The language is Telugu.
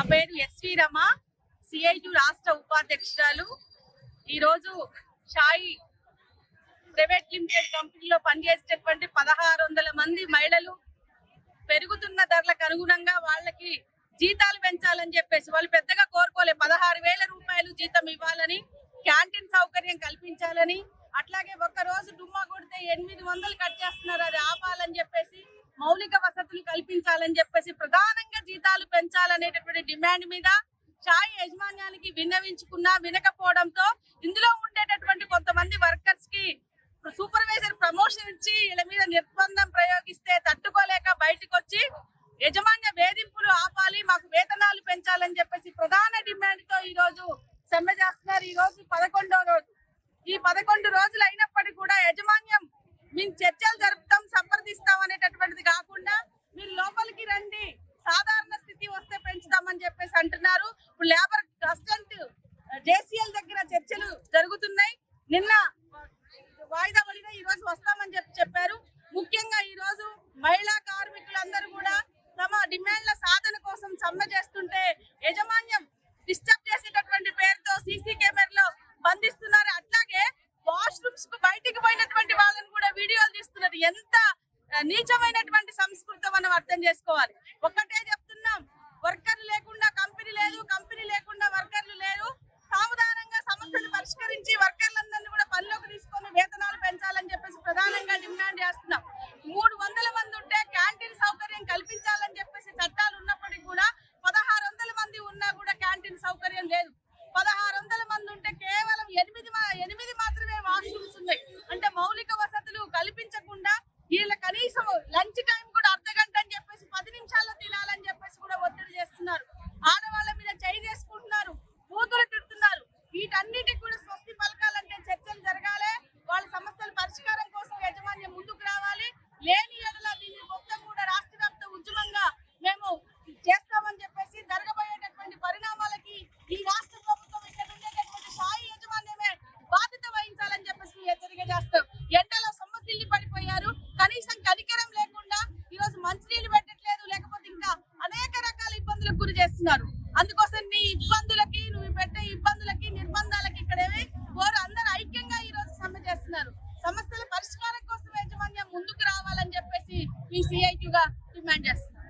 నా పేరు ఎస్వి రమ, సిఐటి రాష్ట్ర ఉపాధ్యక్షురాలు. ఈరోజు షాయి ప్రైవేట్ లిమిటెడ్ కంపెనీలో పనిచేసేటటువంటి 1600 మంది మహిళలు పెరుగుతున్న ధరలకు అనుగుణంగా వాళ్ళకి జీతాలు పెంచాలని చెప్పేసి వాళ్ళు పెద్దగా కోరుకోలే. 16,000 రూపాయలు జీతం ఇవ్వాలని, క్యాంటీన్ సౌకర్యం కల్పించాలని, అట్లాగే ఒక్క రోజు డుమ్మా కొడితే 800 కట్ చేస్తున్నారు, అది ఆపాలని చెప్పేసి, మౌలిక వసతులు కల్పించాలని చెప్పేసి, ప్రధానంగా జీతాలు పెంచాలనేటటువంటి డిమాండ్ మీద షాయి యజమాన్యానికి విన్నవించుకున్నా వినకపోవడంతో ఇందులో ఉండేటటువంటి కొంతమంది వర్కర్స్ కి సూపర్వైజర్ ప్రమోషన్ ఇచ్చి వీళ్ళ మీద నిర్బంధం ప్రయోగిస్తే తట్టుకోలేక బయటకు వచ్చి యజమాన్య వేధింపులు ఆపాలి, మాకు వేతనాలు పెంచాలని చెప్పేసి ప్రధాన డిమాండ్ తో ఈ రోజు సమ్మె చేస్తున్నారు. ఈ రోజు 11వ రోజు. ఈ 11 రోజులు అయినప్పటికీ కూడా యజమాన్యం మేము చర్చలు జరుపుతాం, సంప్రదిస్తాం అనేటటువంటిది కాకుండా మీరు లోపలికి రండి, సాధారణ స్థితి వస్తే పెంచుదామని చెప్పేసి అంటున్నారు. ఇప్పుడు లేబర్ అసిస్టెంట్ జేసీఎల్ దగ్గర చర్చలు జరుగుతున్నాయి. నిన్న వాయిదా పడిన ఈ రోజు వస్తామని చెప్పారు. ముఖ్యంగా ఈ రోజు మహిళా కార్మికులందరూ కూడా తమ డిమాండ్ల సాధన కోసం సమ్మె చేస్తుంటే యజమాన్యం డిస్టర్బ్ చేసేటటువంటి పేరుతో సీసీ కెమెరాలో బంధిస్తున్నారు. అట్లాగే వాష్రూమ్స్ కు బయటికి పోయినటువంటి వాళ్ళని కూడా వీడియోలు తీస్తున్నారు. ఎంత నీచమైనటువంటి సంస్కృతి మనం అర్థం చేసుకోవాలి. ఒక్కటే చెప్తున్నాం, వర్కర్లు లేకుండా కంపెనీ లేదు, కంపెనీ లేకుండా వర్కర్లు లేరు. సావధానంగా సమస్యలు పరిష్కరించి వర్కర్లందరినీ కూడా పనిలోకి తీసుకొని వేతనాలు పెంచాలని చెప్పేసి ప్రధానంగా డిమాండ్ చేస్తున్నాం. 300 మంది ఉంటే క్యాంటీన్ సౌకర్యం కల్పించాలని చెప్పేసి చట్టాలు ఉన్నప్పటికీ కూడా 1600 మంది ఉన్నా కూడా క్యాంటీన్ సౌకర్యం లేదు. 1600 మంది ఉంటే కేవలం 8 మాత్రమే వాష్రూమ్స్ ఉన్నాయి. అంటే మౌలిక వసతులు కల్పించకుండా వీళ్ళ కనీసం లంచ్ టైం కూడా అర్ధగంట అని చెప్పేసి 10 నిమిషాల్లో తినాలని చెప్పేసి కూడా ఒత్తిడి చేస్తున్నారు. ఆడవాళ్ళ మీద చేయి చేసుకుంటున్నారు, కూతురు తిడుతున్నారు. వీటన్నిటికి కూడా స్వస్తి పలకాలంటే చర్చలు జరగాలి. వాళ్ళ సమస్యల పరిష్కారం కోసం యజమాన్యం ముందుకు రావాలి. లేని ఎడల దీన్ని మొత్తం కూడా రాష్ట్ర వ్యాప్త ఉద్యమంగా మేము చేస్తామని చెప్పేసి జరగబోయేటటువంటి పరిణామాలకి ఈ రాష్ట్ర ప్రభుత్వం ఇక్కడ ఉండేటటువంటి షాయి యజమాన్యమే బాధ్యత వహించాలని చెప్పేసి హెచ్చరిక చేస్తాం. ఎండలో సొమ్మసిల్లి పడిపోయారు, కనీసం కనికరం లేకుండా ఈరోజు మంచినీళ్ళు పెట్టట్లేదు, లేకపోతే ఇంకా అనేక రకాల ఇబ్బందులకు గురి చేస్తున్నారు. అందుకోసం నీ ఇబ్బందులకి, నువ్వు పెట్టే ఇబ్బందులకి, నిర్బంధాలకి ఇక్కడేవి అందరూ ఐక్యంగా ఈ రోజు సమ్మె చేస్తున్నారు. సమస్యల పరిష్కారం కోసం యజమాన్యం ముందుకు రావాలని చెప్పేసి ఈ సిఐటిగా డిమాండ్ చేస్తున్నారు.